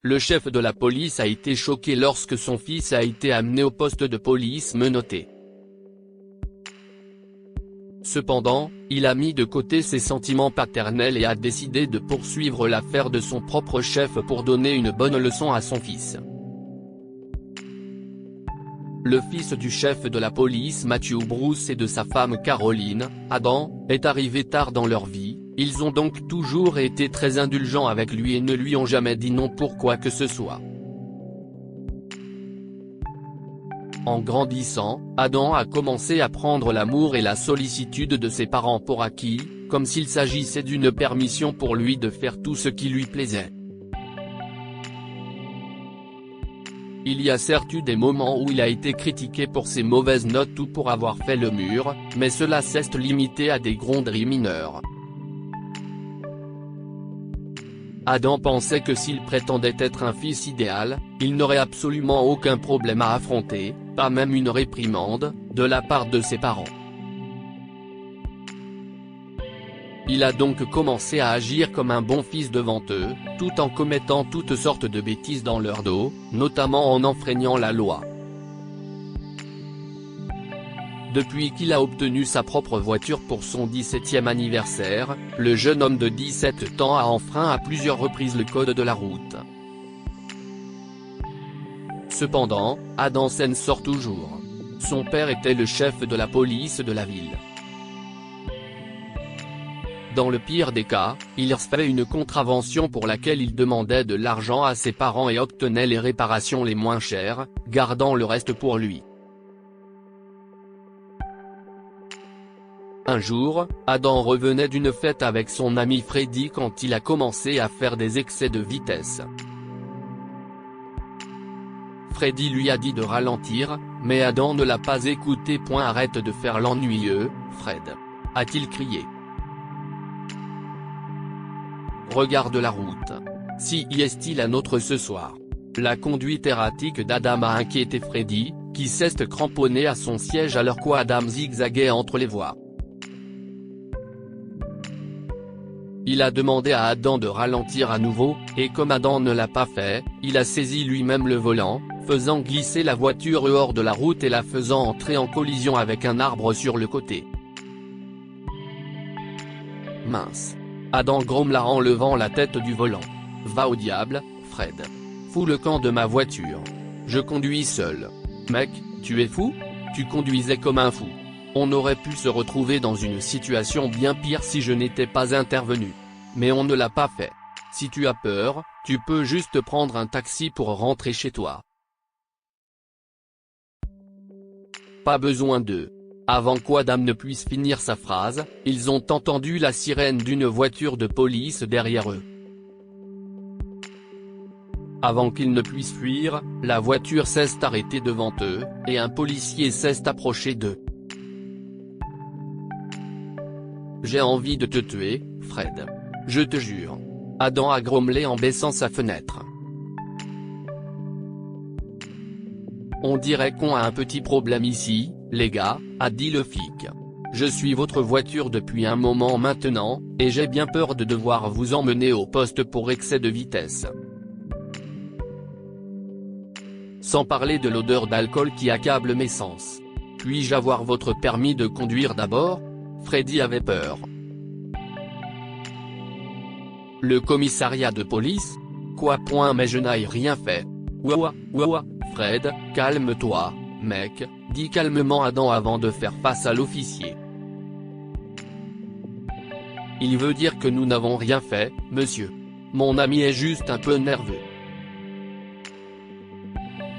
Le chef de la police a été choqué lorsque son fils a été amené au poste de police menotté. Cependant, il a mis de côté ses sentiments paternels et a décidé de poursuivre l'affaire de son propre chef pour donner une bonne leçon à son fils. Le fils du chef de la police Matthew Bruce et de sa femme Caroline, Adam, est arrivé tard dans leur vie, ils ont donc toujours été très indulgents avec lui et ne lui ont jamais dit non pour quoi que ce soit. En grandissant, Adam a commencé à prendre l'amour et la sollicitude de ses parents pour acquis, comme s'il s'agissait d'une permission pour lui de faire tout ce qui lui plaisait. Il y a certes eu des moments où il a été critiqué pour ses mauvaises notes ou pour avoir fait le mur, mais cela s'est limité à des gronderies mineures. Adam pensait que s'il prétendait être un fils idéal, il n'aurait absolument aucun problème à affronter, pas même une réprimande, de la part de ses parents. Il a donc commencé à agir comme un bon fils devant eux, tout en commettant toutes sortes de bêtises dans leur dos, notamment en enfreignant la loi. Depuis qu'il a obtenu sa propre voiture pour son 17e anniversaire, le jeune homme de 17 ans a enfreint à plusieurs reprises le code de la route. Cependant, Adam s'en sort toujours. Son père était le chef de la police de la ville. Dans le pire des cas, il fait une contravention pour laquelle il demandait de l'argent à ses parents et obtenait les réparations les moins chères, gardant le reste pour lui. Un jour, Adam revenait d'une fête avec son ami Freddy quand il a commencé à faire des excès de vitesse. Freddy lui a dit de ralentir, mais Adam ne l'a pas écouté. Arrête de faire l'ennuyeux, Fred, a-t-il crié. Regarde la route. Si y est-il un autre ce soir? La conduite erratique d'Adam a inquiété Freddy, qui s'est cramponné à son siège alors qu'Adam zigzaguait entre les voies. Il a demandé à Adam de ralentir à nouveau, et comme Adam ne l'a pas fait, il a saisi lui-même le volant, faisant glisser la voiture hors de la route et la faisant entrer en collision avec un arbre sur le côté. Mince. Adam grommela en levant la tête du volant. Va au diable, Fred. Fous le camp de ma voiture. Je conduis seul. Mec, tu es fou? Tu conduisais comme un fou. On aurait pu se retrouver dans une situation bien pire si je n'étais pas intervenu. Mais on ne l'a pas fait. Si tu as peur, tu peux juste prendre un taxi pour rentrer chez toi. Pas besoin de... Avant qu'Adam ne puisse finir sa phrase, ils ont entendu la sirène d'une voiture de police derrière eux. Avant qu'ils ne puissent fuir, la voiture s'est arrêtée devant eux, et un policier s'est approché d'eux. J'ai envie de te tuer, Fred. Je te jure. Adam a grommelé en baissant sa fenêtre. On dirait qu'on a un petit problème ici, les gars, a dit le flic. Je suis votre voiture depuis un moment maintenant, et j'ai bien peur de devoir vous emmener au poste pour excès de vitesse. Sans parler de l'odeur d'alcool qui accable mes sens. Puis-je avoir votre permis de conduire d'abord? Freddy avait peur. Le commissariat de police? Quoi? Mais je n'ai rien fait. Ouah, Fred, calme-toi, mec, dit calmement Adam avant de faire face à l'officier. Il veut dire que nous n'avons rien fait, monsieur. Mon ami est juste un peu nerveux.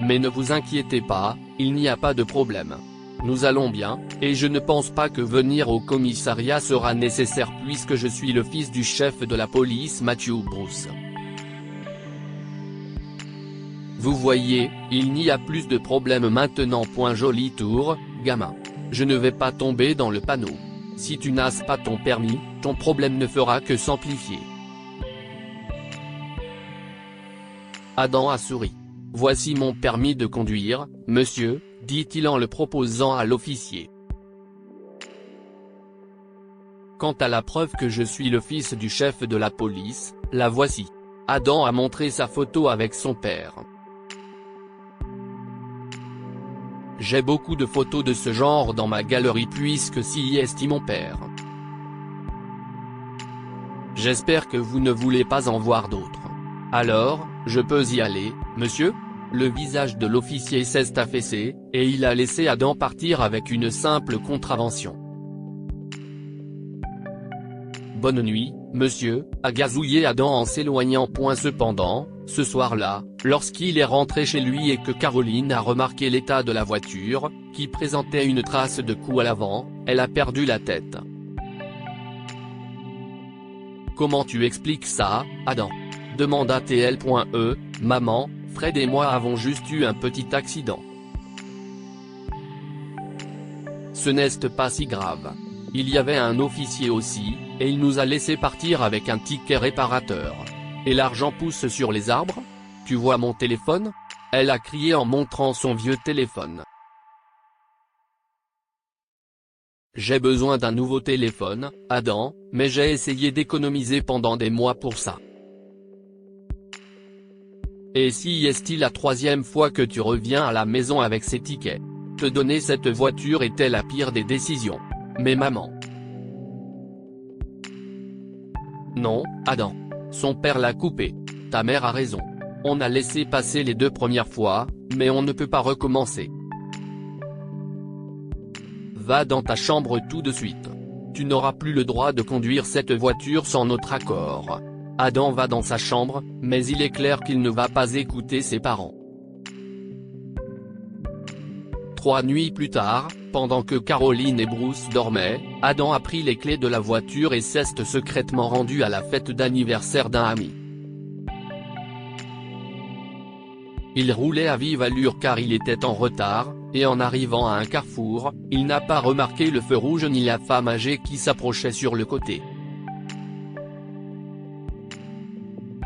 Mais ne vous inquiétez pas, il n'y a pas de problème. Nous allons bien, et je ne pense pas que venir au commissariat sera nécessaire puisque je suis le fils du chef de la police Matthew Bruce. Vous voyez, il n'y a plus de problème maintenant. Joli tour, gamin. Je ne vais pas tomber dans le panneau. Si tu n'as pas ton permis, ton problème ne fera que s'amplifier. Adam a souri. Voici mon permis de conduire, monsieur, dit-il en le proposant à l'officier. Quant à la preuve que je suis le fils du chef de la police, la voici. Adam a montré sa photo avec son père. J'ai beaucoup de photos de ce genre dans ma galerie puisque si est mon père. J'espère que vous ne voulez pas en voir d'autres. Alors, je peux y aller, monsieur ? Le visage de l'officier s'est affaissé, et il a laissé Adam partir avec une simple contravention. Bonne nuit, monsieur, a gazouillé Adam en s'éloignant. Cependant, ce soir-là, lorsqu'il est rentré chez lui et que Caroline a remarqué l'état de la voiture, qui présentait une trace de coup à l'avant, elle a perdu la tête. Comment tu expliques ça, Adam ? Demanda TL.E, maman, Fred et moi avons juste eu un petit accident. Ce n'est pas si grave. Il y avait un officier aussi, et il nous a laissé partir avec un ticket réparateur. Et l'argent pousse sur les arbres ? Tu vois mon téléphone ? Elle a crié en montrant son vieux téléphone. J'ai besoin d'un nouveau téléphone, Adam, mais j'ai essayé d'économiser pendant des mois pour ça. Et si est-il la troisième fois que tu reviens à la maison avec ces tickets ? Te donner cette voiture était la pire des décisions. Mais maman. Non, Adam. Son père l'a coupé. Ta mère a raison. On a laissé passer les 2 premières fois, mais on ne peut pas recommencer. Va dans ta chambre tout de suite. Tu n'auras plus le droit de conduire cette voiture sans notre accord. Adam va dans sa chambre, mais il est clair qu'il ne va pas écouter ses parents. 3 nuits plus tard, pendant que Caroline et Bruce dormaient, Adam a pris les clés de la voiture et s'est secrètement rendu à la fête d'anniversaire d'un ami. Il roulait à vive allure car il était en retard, et en arrivant à un carrefour, il n'a pas remarqué le feu rouge ni la femme âgée qui s'approchait sur le côté.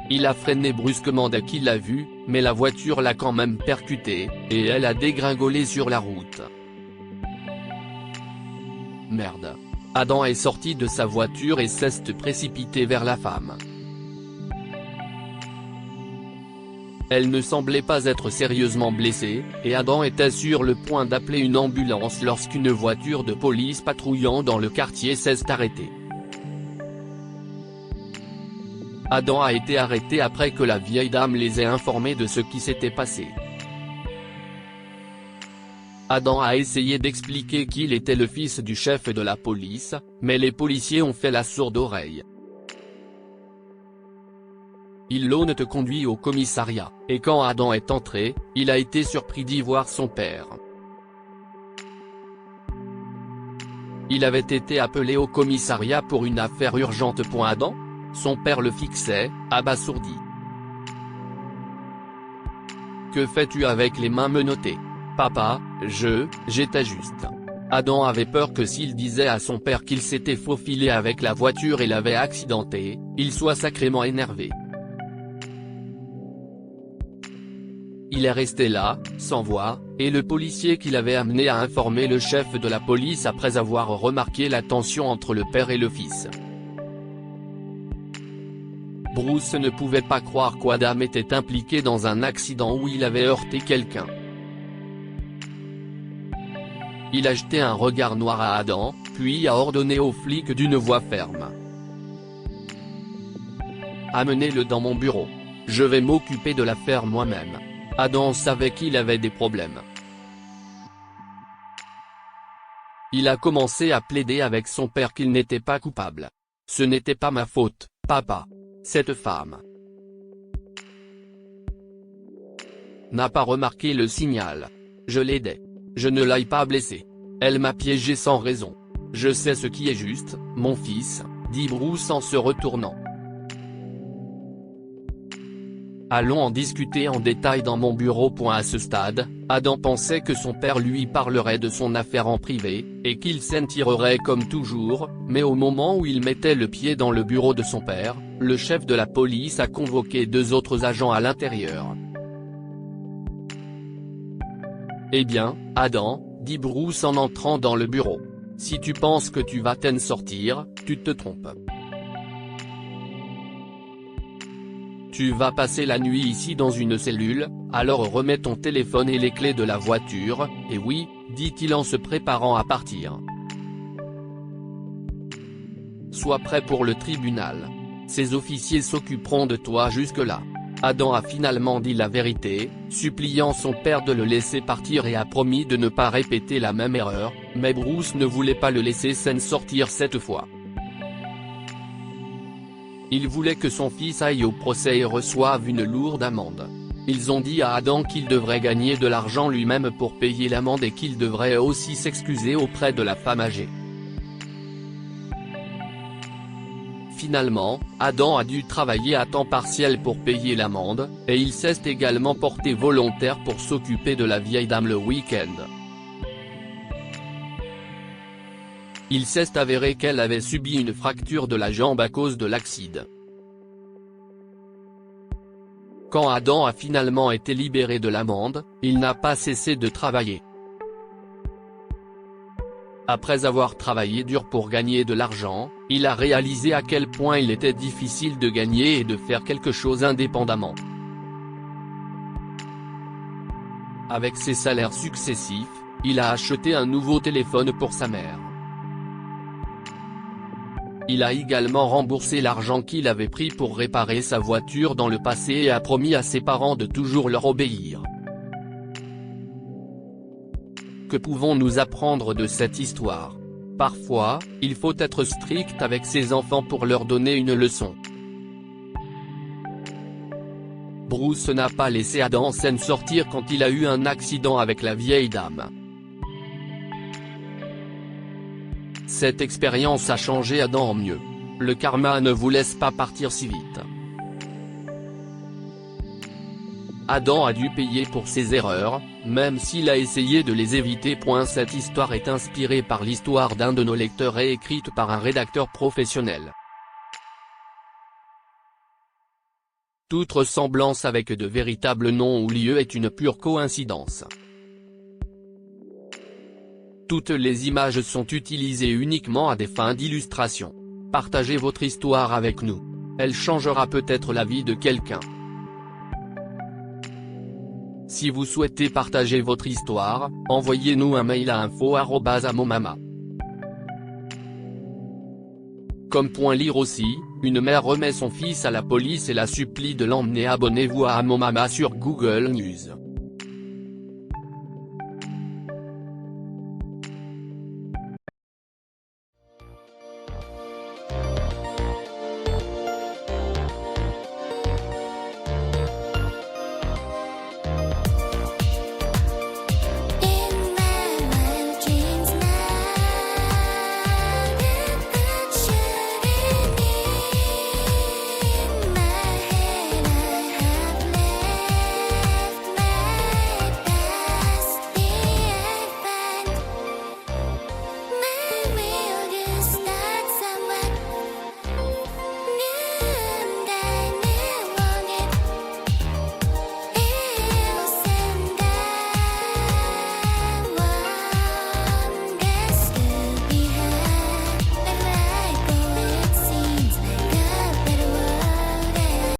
Il a freiné brusquement dès qu'il l'a vue, mais la voiture l'a quand même percuté, et elle a dégringolé sur la route. Merde. Adam est sorti de sa voiture et s'est précipité vers la femme. Elle ne semblait pas être sérieusement blessée, et Adam était sur le point d'appeler une ambulance lorsqu'une voiture de police patrouillant dans le quartier s'est arrêtée. Adam a été arrêté après que la vieille dame les ait informés de ce qui s'était passé. Adam a essayé d'expliquer qu'il était le fils du chef de la police, mais les policiers ont fait la sourde oreille. Il l'on te conduit au commissariat, et quand Adam est entré, il a été surpris d'y voir son père. Il avait été appelé au commissariat pour une affaire urgente. Adam ? Son père le fixait, abasourdi. Que fais-tu avec les mains menottées ? Papa, j'étais juste. Adam avait peur que s'il disait à son père qu'il s'était faufilé avec la voiture et l'avait accidenté, il soit sacrément énervé. Il est resté là, sans voix, et le policier qui l'avait amené a informé le chef de la police après avoir remarqué la tension entre le père et le fils. Bruce ne pouvait pas croire qu'Adam était impliqué dans un accident où il avait heurté quelqu'un. Il a jeté un regard noir à Adam, puis a ordonné aux flics d'une voix ferme. Amenez-le dans mon bureau. Je vais m'occuper de l'affaire moi-même. Adam savait qu'il avait des problèmes. Il a commencé à plaider avec son père qu'il n'était pas coupable. Ce n'était pas ma faute, papa. Cette femme n'a pas remarqué le signal. Je l'aidais. Je ne l'ai pas blessée. Elle m'a piégé sans raison. Je sais ce qui est juste, mon fils, dit Bruce en se retournant. Allons en discuter en détail dans mon bureau. À ce stade, Adam pensait que son père lui parlerait de son affaire en privé, et qu'il s'en tirerait comme toujours, mais au moment où il mettait le pied dans le bureau de son père, le chef de la police a convoqué 2 autres agents à l'intérieur. Eh bien, Adam, dit Bruce en entrant dans le bureau. Si tu penses que tu vas t'en sortir, tu te trompes. Tu vas passer la nuit ici dans une cellule, alors remets ton téléphone et les clés de la voiture, et oui, dit-il en se préparant à partir. Sois prêt pour le tribunal. Ces officiers s'occuperont de toi jusque-là. Adam a finalement dit la vérité, suppliant son père de le laisser partir et a promis de ne pas répéter la même erreur, mais Bruce ne voulait pas le laisser s'en sortir cette fois. Il voulait que son fils aille au procès et reçoive une lourde amende. Ils ont dit à Adam qu'il devrait gagner de l'argent lui-même pour payer l'amende et qu'il devrait aussi s'excuser auprès de la femme âgée. Finalement, Adam a dû travailler à temps partiel pour payer l'amende, et il s'est également porté volontaire pour s'occuper de la vieille dame le week-end. Il s'est avéré qu'elle avait subi une fracture de la jambe à cause de l'accident. Quand Adam a finalement été libéré de l'amende, il n'a pas cessé de travailler. Après avoir travaillé dur pour gagner de l'argent, il a réalisé à quel point il était difficile de gagner et de faire quelque chose indépendamment. Avec ses salaires successifs, il a acheté un nouveau téléphone pour sa mère. Il a également remboursé l'argent qu'il avait pris pour réparer sa voiture dans le passé et a promis à ses parents de toujours leur obéir. Que pouvons-nous apprendre de cette histoire? Parfois, il faut être strict avec ses enfants pour leur donner une leçon. Bruce n'a pas laissé Adam s'en sortir quand il a eu un accident avec la vieille dame. Cette expérience a changé Adam en mieux. Le karma ne vous laisse pas partir si vite. Adam a dû payer pour ses erreurs, même s'il a essayé de les éviter. Cette histoire est inspirée par l'histoire d'un de nos lecteurs et écrite par un rédacteur professionnel. Toute ressemblance avec de véritables noms ou lieux est une pure coïncidence. Toutes les images sont utilisées uniquement à des fins d'illustration. Partagez votre histoire avec nous. Elle changera peut-être la vie de quelqu'un. Si vous souhaitez partager votre histoire, envoyez-nous un mail à info@amomama. Comme point lire aussi, une mère remet son fils à la police et la supplie de l'emmener. Abonnez-vous à Amomama sur Google News.